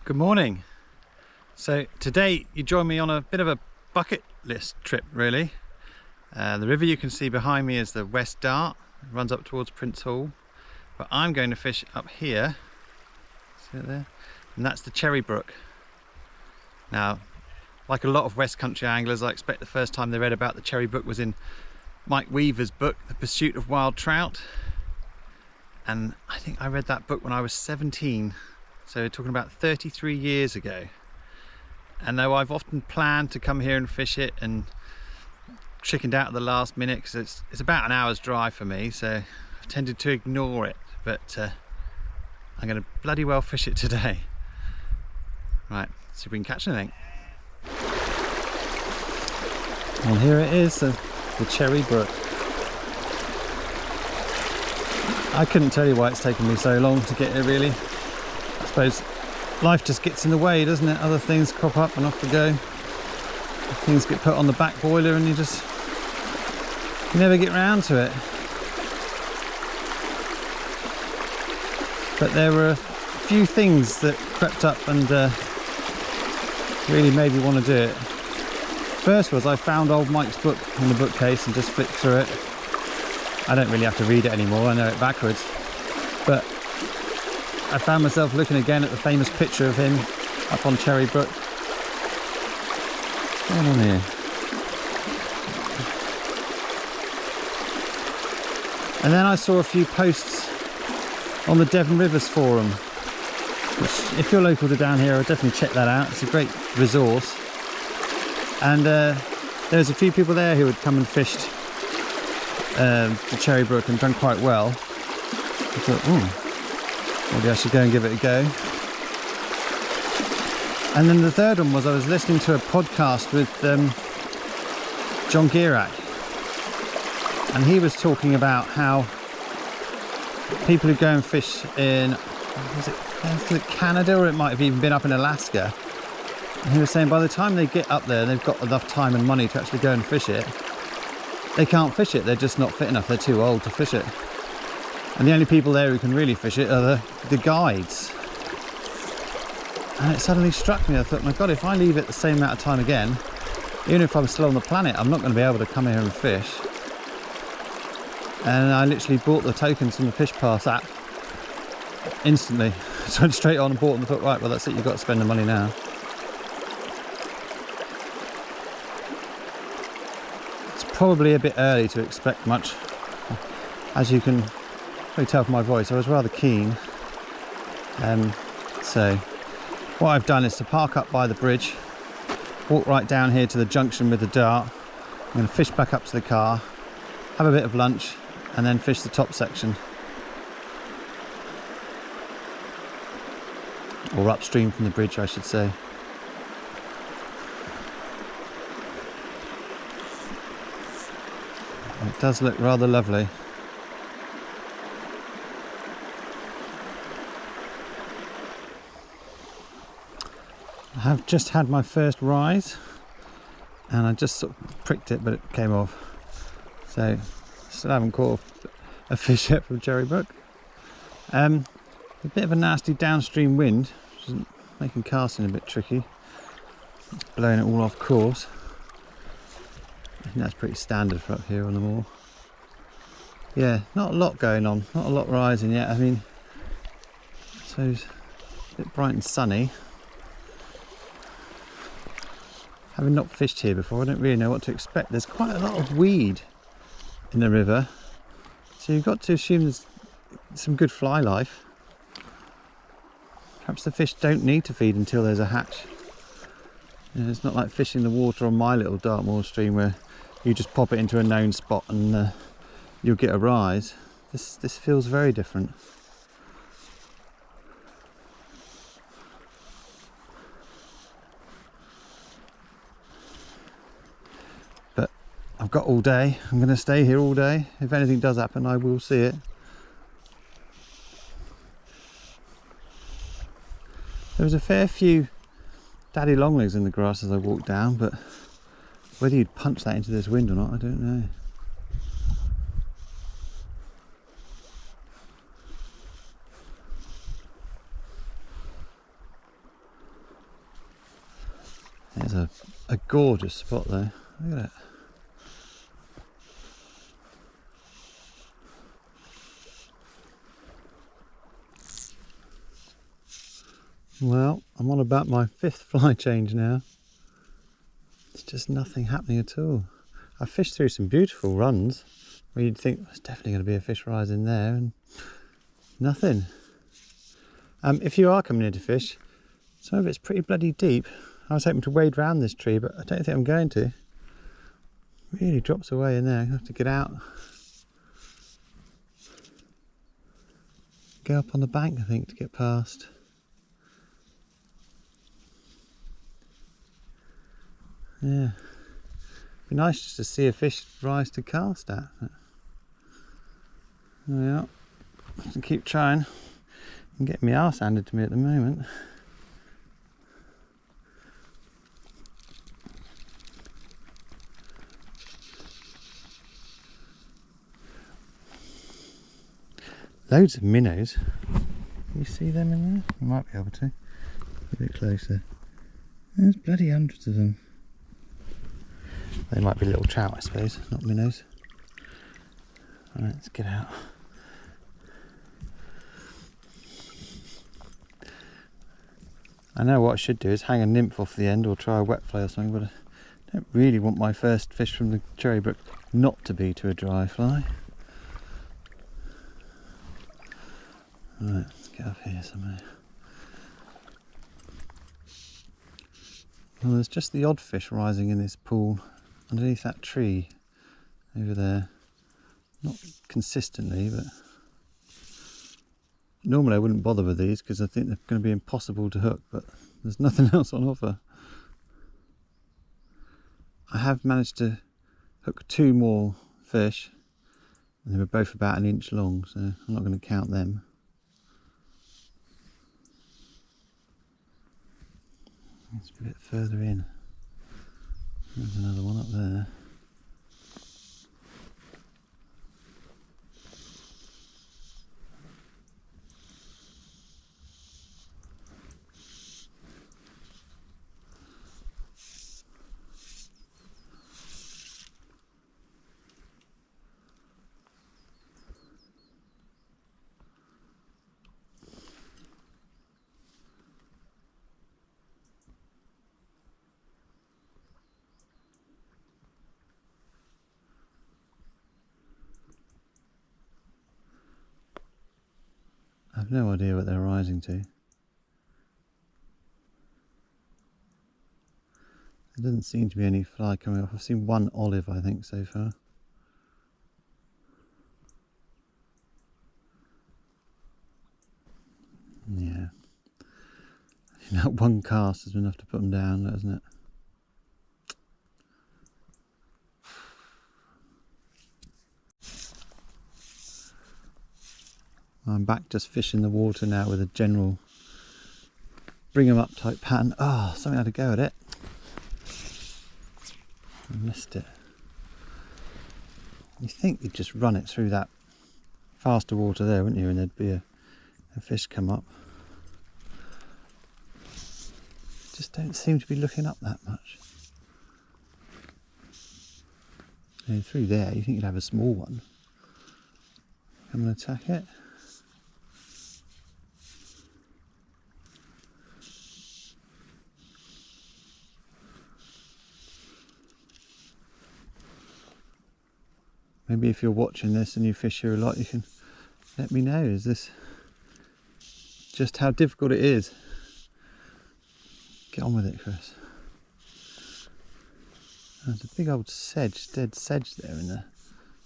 Good morning. So today you join me on a bit of a bucket list trip really. The river you can see behind me is the West Dart, it runs up towards Prince Hall, but I'm going to fish up here, see it there, and that's the Cherrybrook. Now, like a lot of West Country anglers, I expect the first time they read about the Cherrybrook was in Mike Weaver's book, The Pursuit of Wild Trout, and I think I read that book when I was 17. So we're talking about 33 years ago. And though I've often planned to come here and fish it and chickened out at the last minute because it's about an hour's drive for me, so I've tended to ignore it, but I'm going to bloody well fish it today. Right, see if we can catch anything. Well, here it is, the Cherrybrook. I couldn't tell you why it's taken me so long to get here really. I suppose life just gets in the way, doesn't it? Other things crop up and off we go. Things get put on the back boiler and you never get round to it. But there were a few things that crept up and really made me want to do it. First was I found old Mike's book in the bookcase and just flipped through it. I don't really have to read it anymore, I know it backwards. But I found myself looking again at the famous picture of him up on Cherrybrook. What's going on here? And then I saw a few posts on the Devon Rivers forum, which if you're local to down here, I'll definitely check that out. It's a great resource. And there's a few people there who had come and fished the Cherrybrook and done quite well. I thought, oh, maybe I should go and give it a go. And then the third one was I was listening to a podcast with John Gierak, and he was talking about how people who go and fish in, was it Canada, or it might have even been up in Alaska, and he was saying by the time they get up there they've got enough time and money to actually go and fish it, they can't fish it, they're just not fit enough, they're too old to fish it. And the only people there who can really fish it are the guides. And it suddenly struck me, I thought, my God, if I leave it the same amount of time again, even if I'm still on the planet, I'm not going to be able to come here and fish. And I literally bought the tokens from the Fish Pass app instantly. So I went straight on and bought them and thought, right, well that's it, you've got to spend the money now. It's probably a bit early to expect much. As you can probably tell from my voice, I was rather keen. So what I've done is to park up by the bridge, walk right down here to the junction with the Dart. I'm going to fish back up to the car, have a bit of lunch, and then fish the top section. Or upstream from the bridge, I should say. It does look rather lovely. I have just had my first rise and I just sort of pricked it, but it came off. So still haven't caught a fish yet from Cherrybrook. A bit of a nasty downstream wind, which is making casting a bit tricky. It's blowing it all off course. I think that's pretty standard for up here on the moor. Yeah, not a lot going on, not a lot rising yet. I mean, so it's a bit bright and sunny. Having not fished here before, I don't really know what to expect. There's quite a lot of weed in the river, so you've got to assume there's some good fly life. Perhaps the fish don't need to feed until there's a hatch. You know, it's not like fishing the water on my little Dartmoor stream where you just pop it into a known spot and you'll get a rise. This feels very different. I've got all day. I'm going to stay here all day. If anything does happen, I will see it. There was a fair few daddy longlegs in the grass as I walked down, but whether you'd punch that into this wind or not, I don't know. There's a gorgeous spot though. Look at it. Well, I'm on about my 5th fly change now. It's just nothing happening at all. I fished through some beautiful runs where you'd think there's definitely going to be a fish rise in there, and nothing. If you are coming in to fish, some of it's pretty bloody deep. I was hoping to wade round this tree, but I don't think I'm going to. It really drops away in there. I have to get out. Go up on the bank, I think, to get past. Yeah, be nice just to see a fish rise to cast at. Yeah, I have to keep trying. I'm getting my arse handed to me at the moment. Loads of minnows. Can you see them in there? You might be able to. A bit closer. There's bloody hundreds of them. They might be little trout, I suppose, not minnows. Alright, let's get out. I know what I should do is hang a nymph off the end or try a wet fly or something, but I don't really want my first fish from the Cherrybrook not to be to a dry fly. Alright, let's get up here somewhere. Well, there's just the odd fish rising in this pool underneath that tree over there. Not consistently, but normally I wouldn't bother with these because I think they're going to be impossible to hook, but there's nothing else on offer. I have managed to hook 2 more fish, and they were both about 1 inch long, so I'm not going to count them. It's a bit further in. There's another one up there. I've no idea what they're rising to. There doesn't seem to be any fly coming off. I've seen 1 olive, I think, so far. Yeah. That 1 cast has been enough to put them down, hasn't it? I'm back just fishing the water now with a general bring 'em up type pattern. Oh, something had to go at it. I missed it. You think you'd just run it through that faster water there, wouldn't you? And there'd be a fish come up. Just don't seem to be looking up that much. And through there, you think you'd have a small one. Come and attack it. Maybe if you're watching this and you fish here a lot, you can let me know. Is this just how difficult it is? Get on with it, Chris. There's a big old sedge, dead sedge there in the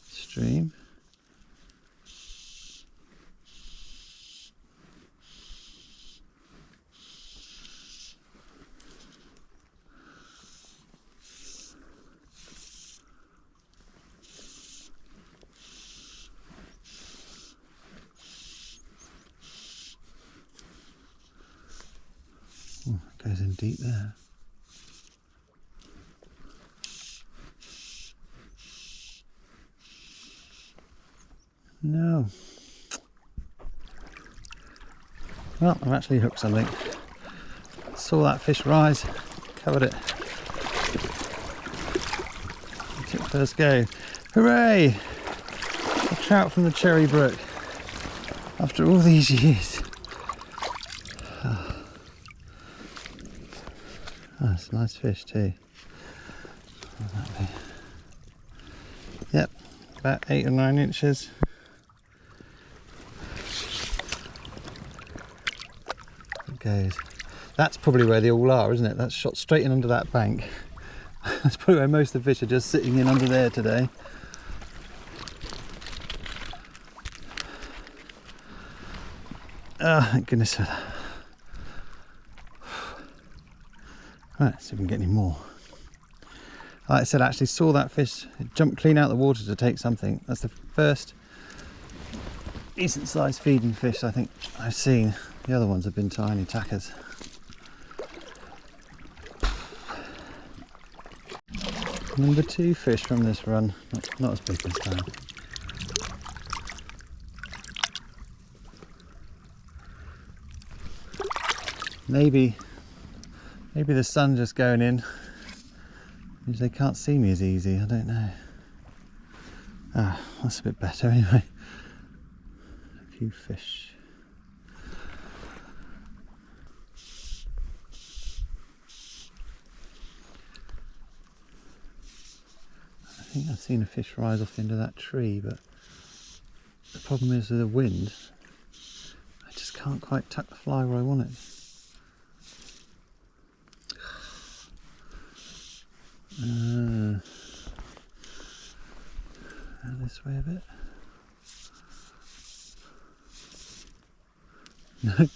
stream. Oh, it goes in deep there. No. Well, I've actually hooked something. Saw that fish rise, covered it. First go. Hooray! A trout from the Cherrybrook. After all these years. Oh, that's a nice fish too. What's that be? Yep, about 8 or 9 inches. It goes. That's probably where they all are, isn't it? That's shot straight in under that bank. That's probably where most of the fish are just sitting in under there today. Oh, thank goodness for that. Right, see if we can get any more. Like I said, I actually saw that fish, it jumped clean out of the water to take something. That's the first decent sized feeding fish I think I've seen. The other ones have been tiny tackers. Number 2 fish from this run, not as big this time. Maybe the sun just going in means they can't see me as easy, I don't know. Ah, that's a bit better anyway. A few fish. I think I've seen a fish rise off the end of that tree, but the problem is with the wind, I just can't quite tuck the fly where I want it. This way a bit. No,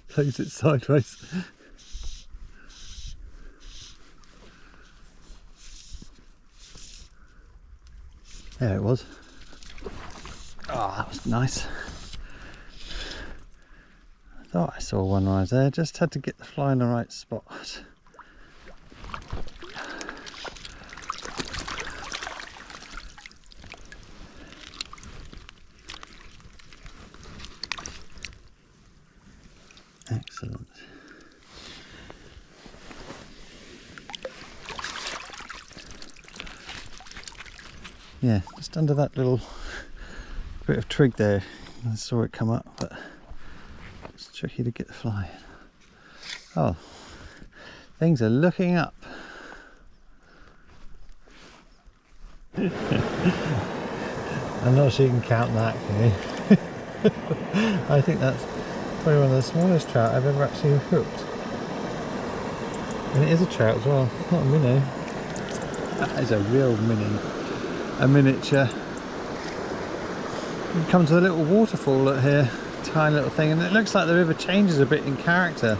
plays it sideways. There it was. Oh, that was nice. I thought I saw one rise there, just had to get the fly in the right spot. Excellent. Yeah, just under that little bit of twig there, I saw it come up, but it's tricky to get the fly in. Oh, things are looking up. I'm not sure you can count that, can you? I think that's probably one of the smallest trout I've ever actually hooked. And it is a trout as well, not a minnow. That is a real mini. A miniature. You come to the little waterfall at here, tiny little thing, and it looks like the river changes a bit in character.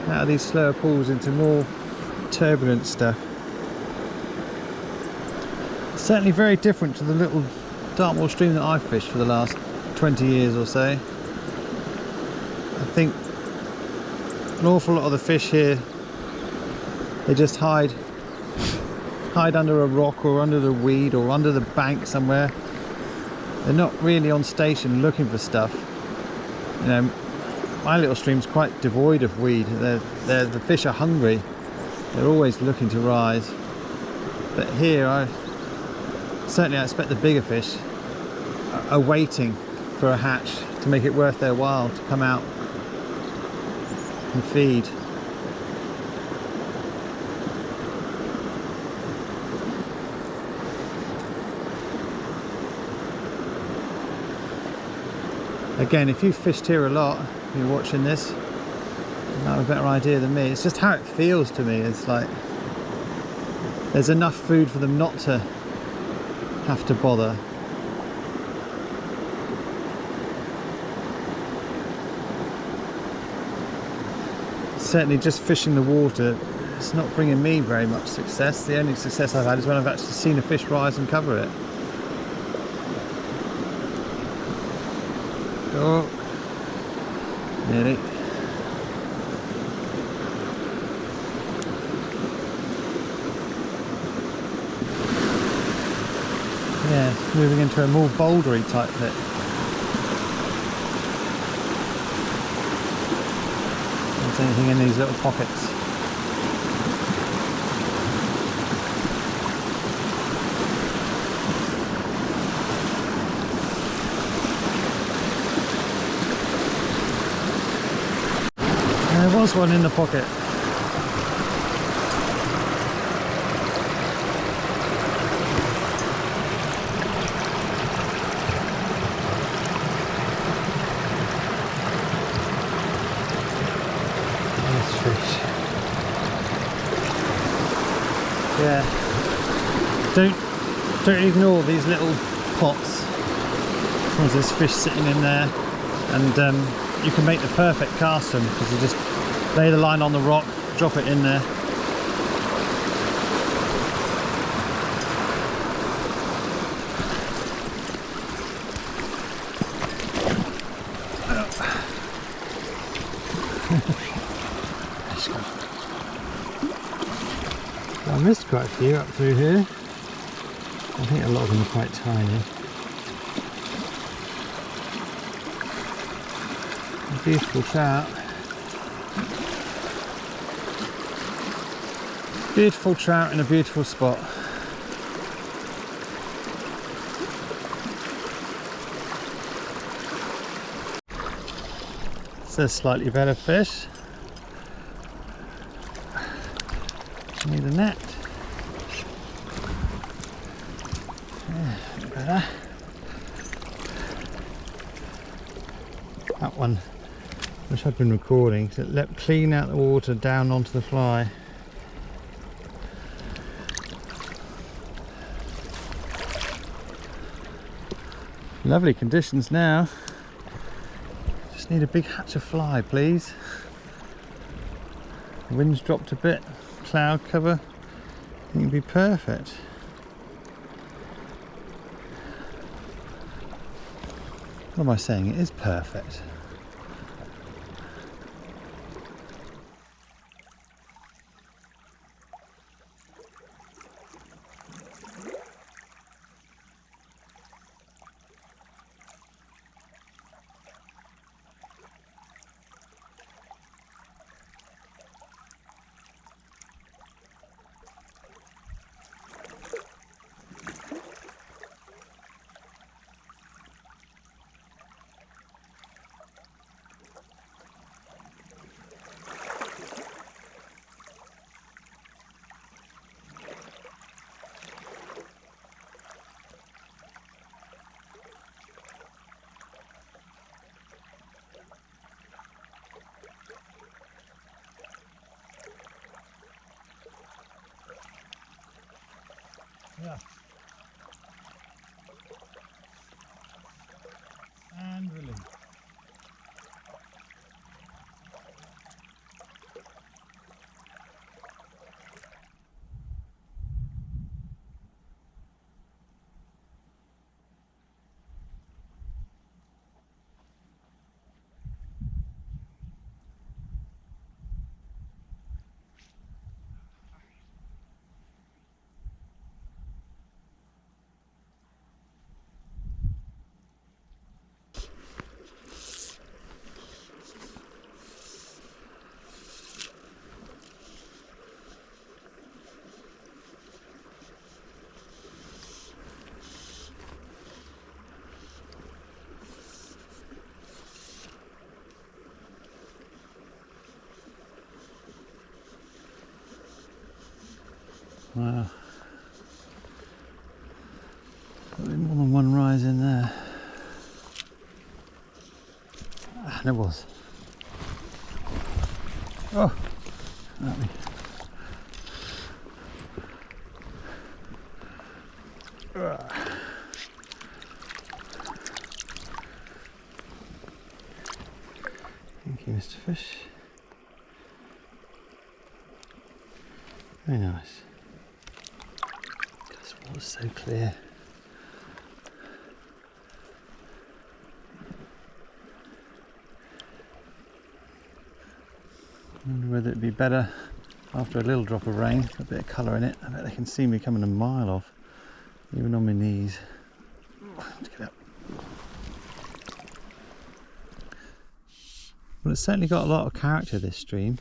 Out of these slower pools into more turbulent stuff. It's certainly very different to the little Dartmoor stream that I've fished for the last 20 years or so. I think an awful lot of the fish here, they just hide under a rock or under the weed or under the bank somewhere. They're not really on station looking for stuff. You know, my little stream's quite devoid of weed. The fish are hungry. They're always looking to rise. But here, I expect the bigger fish are waiting for a hatch to make it worth their while to come out and feed. Again, if you've fished here a lot, if you're watching this, you might have a better idea than me. It's just how it feels to me. It's like there's enough food for them not to have to bother. Certainly just fishing the water, it's not bringing me very much success. The only success I've had is when I've actually seen a fish rise and cover it. Oh, nearly. Yeah, moving into a more bouldery type bit. There's anything in these little pockets. was one in the pocket. Nice fish. Yeah. Don't ignore these little pots. Because there's fish sitting in there, and you can make the perfect cast them because you just lay the line on the rock, drop it in there. I missed quite a few up through here. I think a lot of them are quite tiny. A beautiful trout. Beautiful trout in a beautiful spot. It's a slightly better fish. Need a net. Yeah, better. That one, wish I'd been recording because it leapt clean out the water down onto the fly. Lovely conditions now. Just need a big hatch of fly, please. The wind's dropped a bit. Cloud cover, I think it'd be perfect. What am I saying? It is perfect. Yeah. And release. Wow. Probably more than one rise in there. Ah, there was. Oh, at me. Thank you, Mr. Fish. Very nice. This water's so clear. I wonder whether it'd be better after a little drop of rain, a bit of colour in it. I bet they can see me coming a mile off, even on my knees. Let's get up. Well, it's certainly got a lot of character, this stream.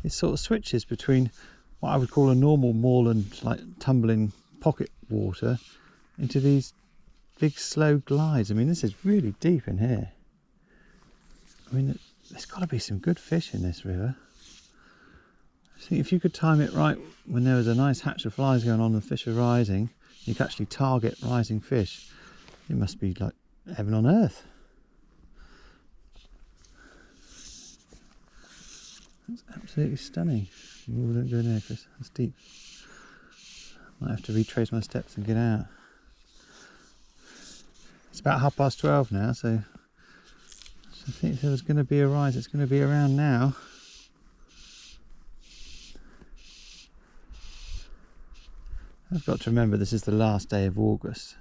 It sort of switches between what I would call a normal moorland, like tumbling pocket water, into these big slow glides. I mean, this is really deep in here. I mean, there's got to be some good fish in this river. think if you could time it right when there was a nice hatch of flies going on and the fish are rising, you could actually target rising fish. It must be like heaven on earth. That's absolutely stunning. Oh, don't go in there, Chris. That's deep. Might have to retrace my steps and get out. It's about 12:30 now, so I think if there's going to be a rise, it's going to be around now. I've got to remember this is the last day of August.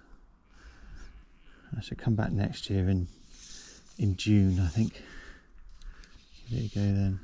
I should come back next year in June, I think. There you go then.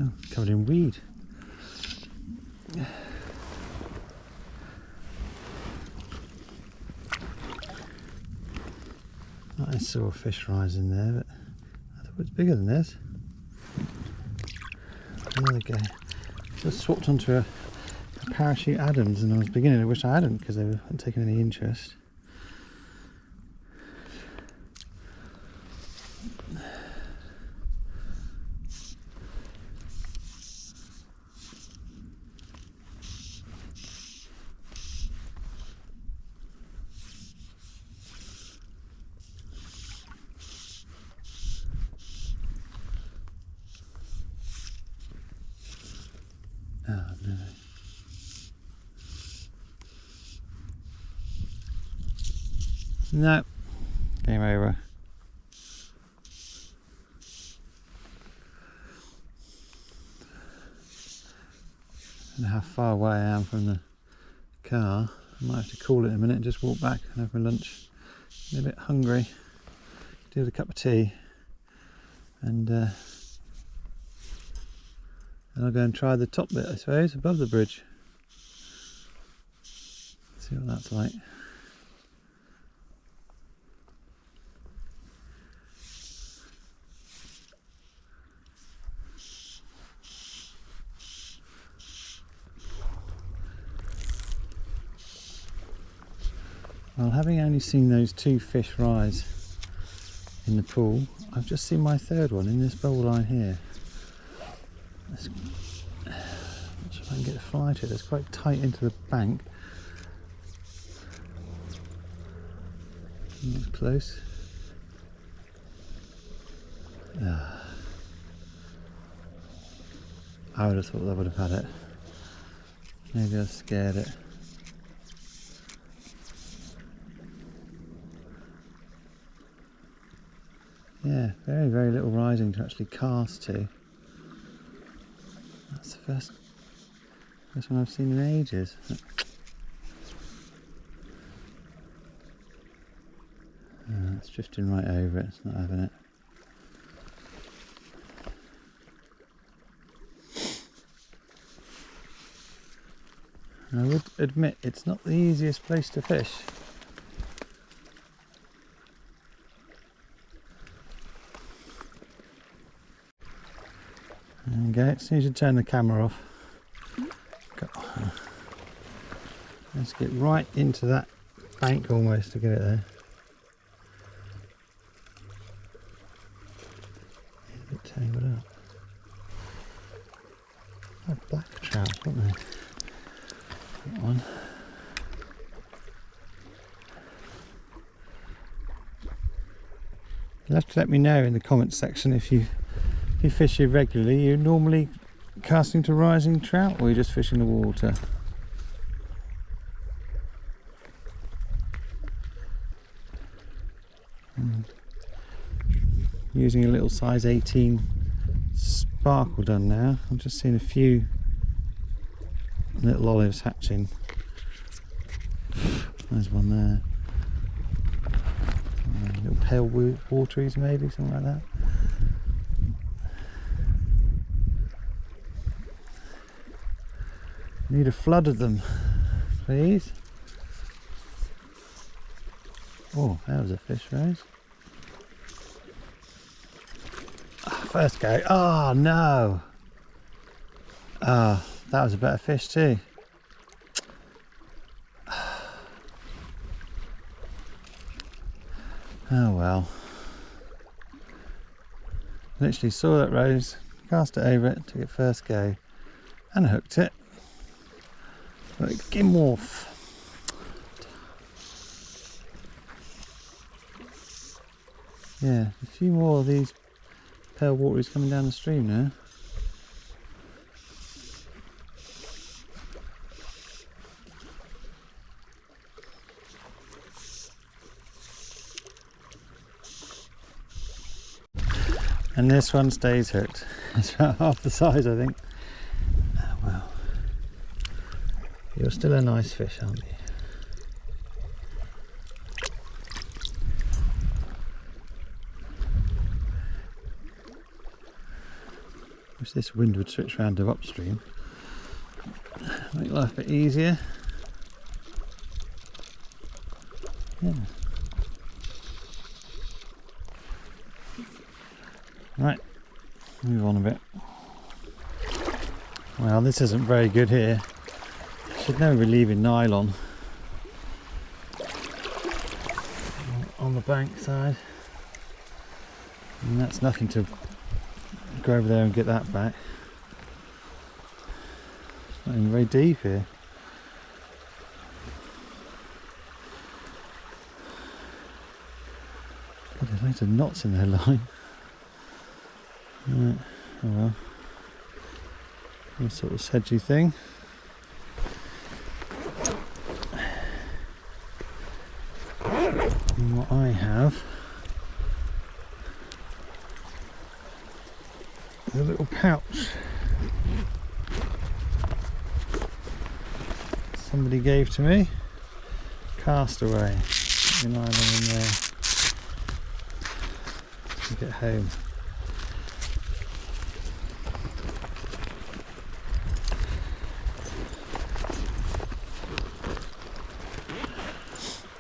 Oh, covered in weed. I saw a fish rise in there, but I thought it was bigger than this. Another guy. Just swapped onto a parachute Adams, and I was beginning to wish I hadn't because they weren't taking any interest. Oh no. No. Game over. I don't know how far away I am from the car. I might have to call it in a minute and just walk back and have my lunch. I'm a bit hungry. Do a cup of tea. And I'll go and try the top bit, I suppose, above the bridge. See what that's like. Well, having only seen those 2 fish rise in the pool, I've just seen my 3rd one in this bowl line here. Not sure if I can get a fly to it. It's quite tight into the bank. Not close. I would have thought that would have had it. Maybe I scared it. Yeah, very, very little rising to actually cast to. That's the first one I've seen in ages. It's drifting right over it, it's not having it. I would admit it's not the easiest place to fish. There you go, as soon as you turn the camera off, let's get right into that bank almost to get it there. A bit tangled up. Oh, black trout, aren't they? That one. You'll have to let me know in the comments section if you fish here regularly. You're normally casting to rising trout, or you're just fishing the water? Using a little size 18 sparkle done now. I've just seen a few little olives hatching. There's one there. Little pale wateries maybe, something like that. Need a flood of them, please. Oh, that was a fish, Rose. First go. Oh no! Ah, that was a better fish too. Oh well. Literally saw that Rose, cast it over it, took it first go, and hooked it. But Gimwolf. Yeah, a few more of these pale wateries coming down the stream now. And this one stays hooked. It's about half the size, I think. Oh well. You're still a nice fish, aren't you? Wish this wind would switch round to upstream. Make life a bit easier. Yeah. Right, move on a bit. Well, this isn't very good here. Should never be leaving nylon on the bank side. And that's nothing to go over there and get that back. It's not even very deep here. God, there's loads of knots in their line. Right, oh well. Some sort of sedgy thing. And what I have is a little pouch somebody gave to me. Castaway. Put your nylon in there to get home.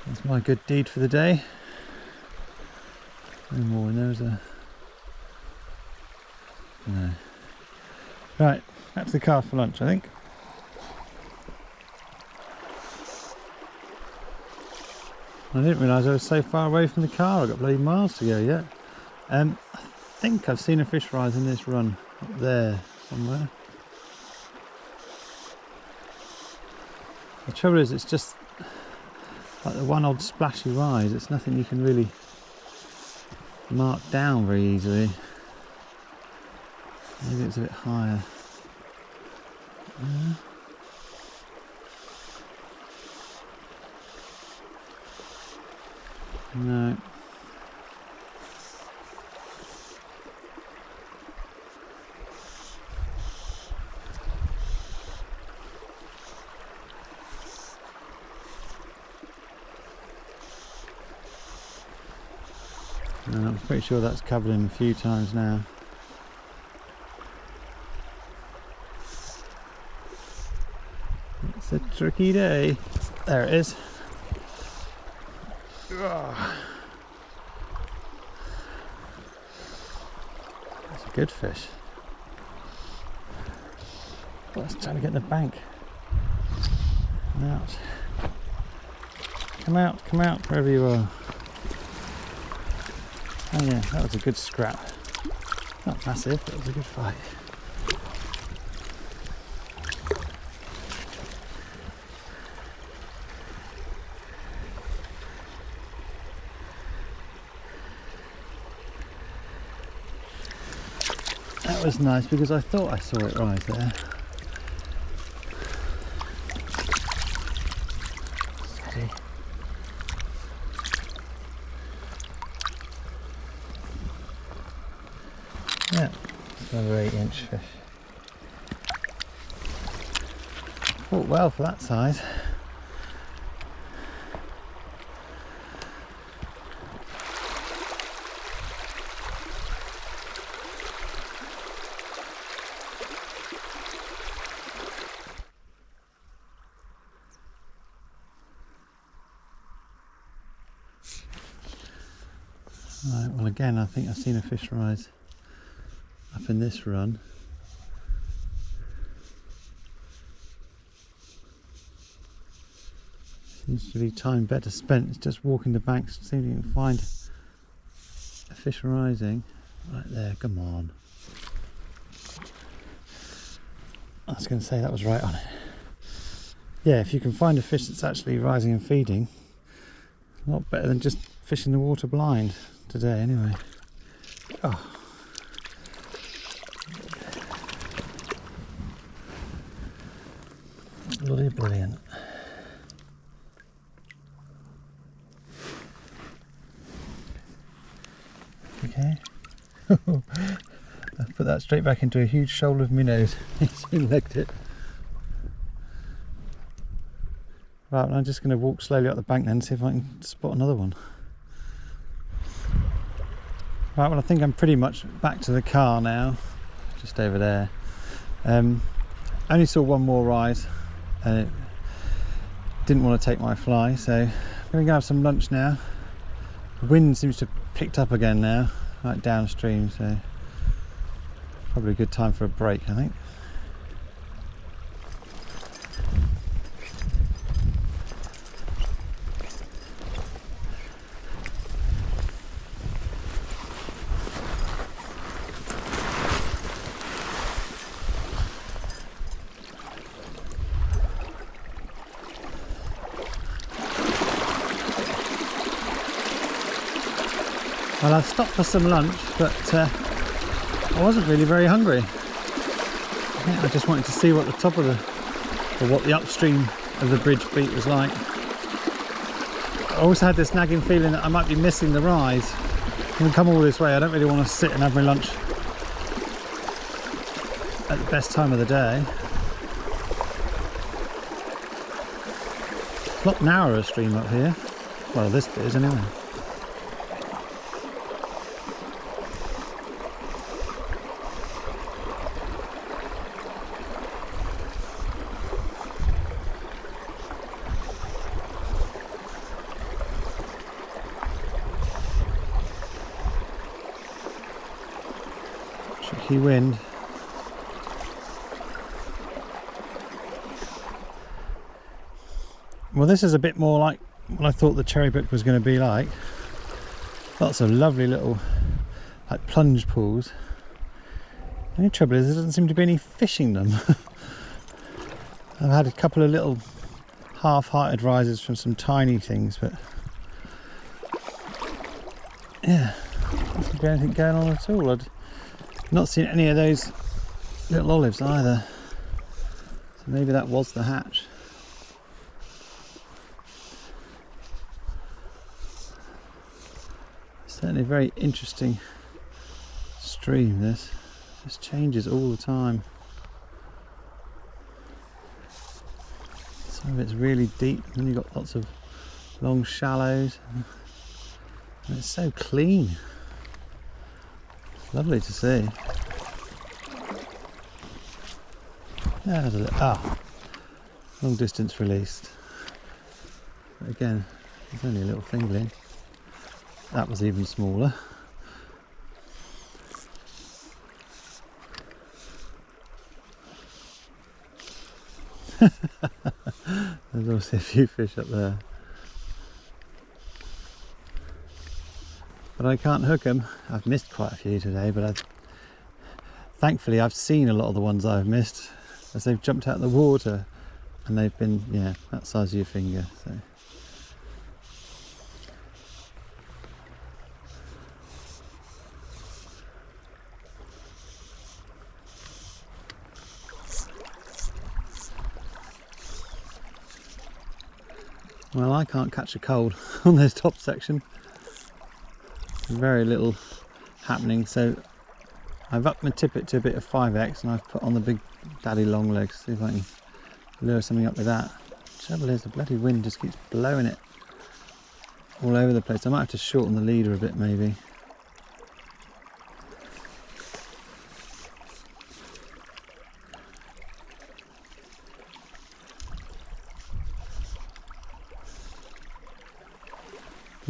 That's my good deed for the day. No more, and there's a... No. Right, back to the car for lunch, I think. I didn't realise I was so far away from the car. I've got bloody miles to go yet. I think I've seen a fish rise in this run up there somewhere. The trouble is, it's just like the one odd splashy rise. It's nothing you can really mark down very easily. Maybe it's a bit higher. No. And I'm pretty sure that's covered him a few times now. It's a tricky day. There it is. That's a good fish. Oh, it's trying to get in the bank. Come out, wherever you are. Oh yeah, that was a good scrap. Not massive, but it was a good fight. That was nice because I thought I saw it rise there. Steady. Yeah, it's another 8-inch fish. Caught well for that size. Right, well again I think I've seen a fish rise up in this run. Seems to be time better spent. It's just walking the banks, see if you can find a fish rising. Right there, come on. I was going to say that was right on it. Yeah, if you can find a fish that's actually rising and feeding, a lot better than just fishing the water blind today anyway. Oh. Bloody brilliant. Okay. I've put that straight back into a huge shoal of minnows. He's legged it. Right, well, I'm just going to walk slowly up the bank then and see if I can spot another one. Right, well I think I'm pretty much back to the car now, just over there. Only saw one more rise and it didn't want to take my fly, so I'm going to go have some lunch now. The wind seems to have picked up again now, right downstream, so probably a good time for a break, I think. Well, I've stopped for some lunch, but I wasn't really very hungry. I think I just wanted to see what the top of what the upstream of the bridge beat was like. I also had this nagging feeling that I might be missing the rise. When I come all this way, I don't really want to sit and have my lunch at the best time of the day. It's a lot narrower stream up here. Well, this bit is anyway. Tricky wind. Well, this is a bit more like what I thought the Cherrybrook was going to be like. Lots of lovely little like plunge pools. The only trouble is there doesn't seem to be any fish in them. I've had a couple of little half-hearted rises from some tiny things, but yeah, doesn't seem to be anything going on at all. I'd not seen any of those little olives either, so maybe that was the hatch. Certainly a very interesting stream, this. Just changes all the time. Some of it's really deep, and then you've got lots of long shallows. And it's so clean. It's lovely to see. There's a little, long distance released. But again, there's only a little fingling. That was even smaller. There's obviously a few fish up there, but I can't hook them. I've missed quite a few today, but thankfully I've seen a lot of the ones I've missed as they've jumped out of the water, and they've been, yeah, that size of your finger. So well, I can't catch a cold on this top section. Very little happening, so I've upped my tippet to a bit of 5x and I've put on the big daddy long legs, see if I can lure something up with that. The trouble is the bloody wind just keeps blowing it all over the place. I might have to shorten the leader a bit maybe.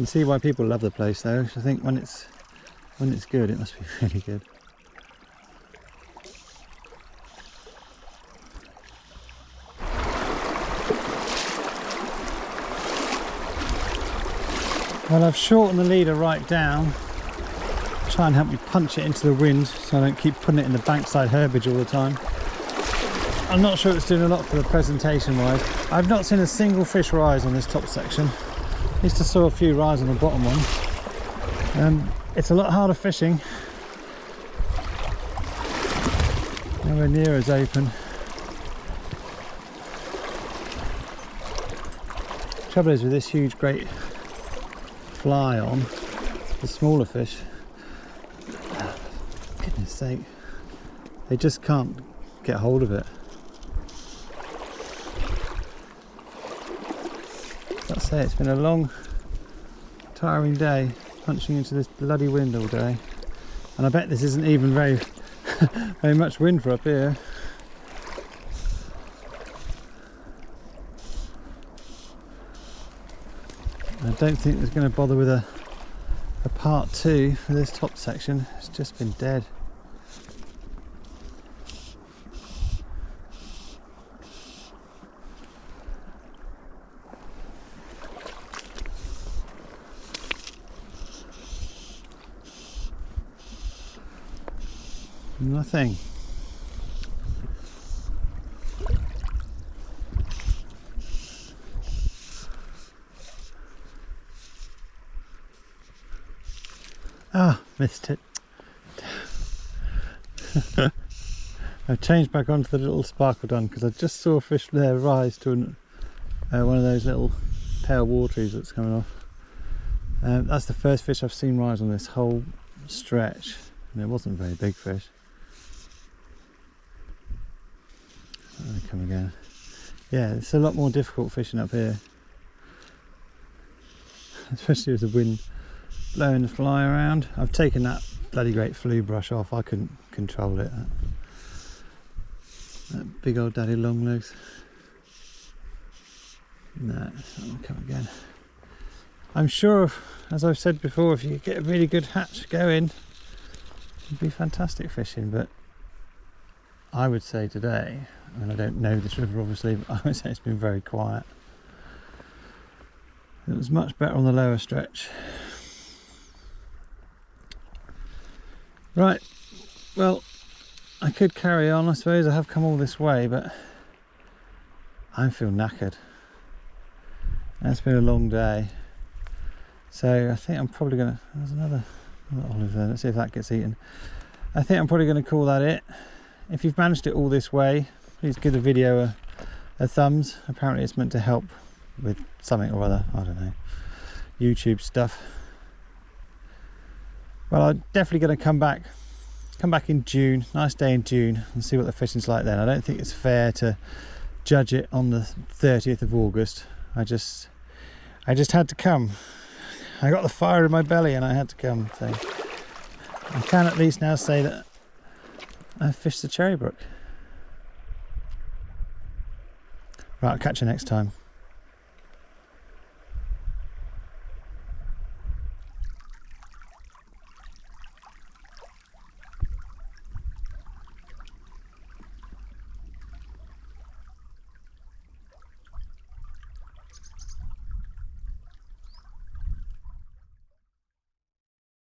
can see why people love the place though. I think when it's good, it must be really good. Well, I've shortened the leader right down. Try and help me punch it into the wind so I don't keep putting it in the bankside herbage all the time. I'm not sure it's doing a lot for the presentation wise. I've not seen a single fish rise on this top section. At least I saw a few rise on the bottom one. It's a lot harder fishing. Nowhere near as open. Trouble is with this huge great fly on, the smaller fish, goodness sake, they just can't get hold of it. Let's say it's been a long, tiring day punching into this bloody wind all day, and I bet this isn't even very very much wind for up here. I don't think there's going to bother with a part 2 for this top section. It's just been dead. Nothing. Ah, missed it. I've changed back onto the little sparkle dun because I just saw a fish there rise to one of those little pale wateries that's coming off. That's the first fish I've seen rise on this whole stretch, and it wasn't a very big fish. There they come again. Yeah, it's a lot more difficult fishing up here, especially with the wind blowing the fly around. I've taken that bloody great flue brush off. I couldn't control it. That big old daddy long legs. No, it's not going to come again. I'm sure, as I've said before, if you get a really good hatch going, it'd be fantastic fishing. But I would say today, and I don't know this river obviously, but I would say it's been very quiet. It was much better on the lower stretch. Right, well, I could carry on. I suppose I have come all this way, but I feel knackered. It's been a long day, so I think I'm probably gonna, there's another olive there, let's see if that gets eaten. I think I'm probably going to call that it. If you've managed it all this way, please give the video a thumbs. Apparently it's meant to help with something or other, I don't know, YouTube stuff. Well, I'm definitely going to come back in June, nice day in June, and see what the fishing's like then. I don't think it's fair to judge it on the 30th of August. I just had to come. I got the fire in my belly and I had to come. So I can at least now say that I fished the Cherrybrook. Right, I'll catch you next time.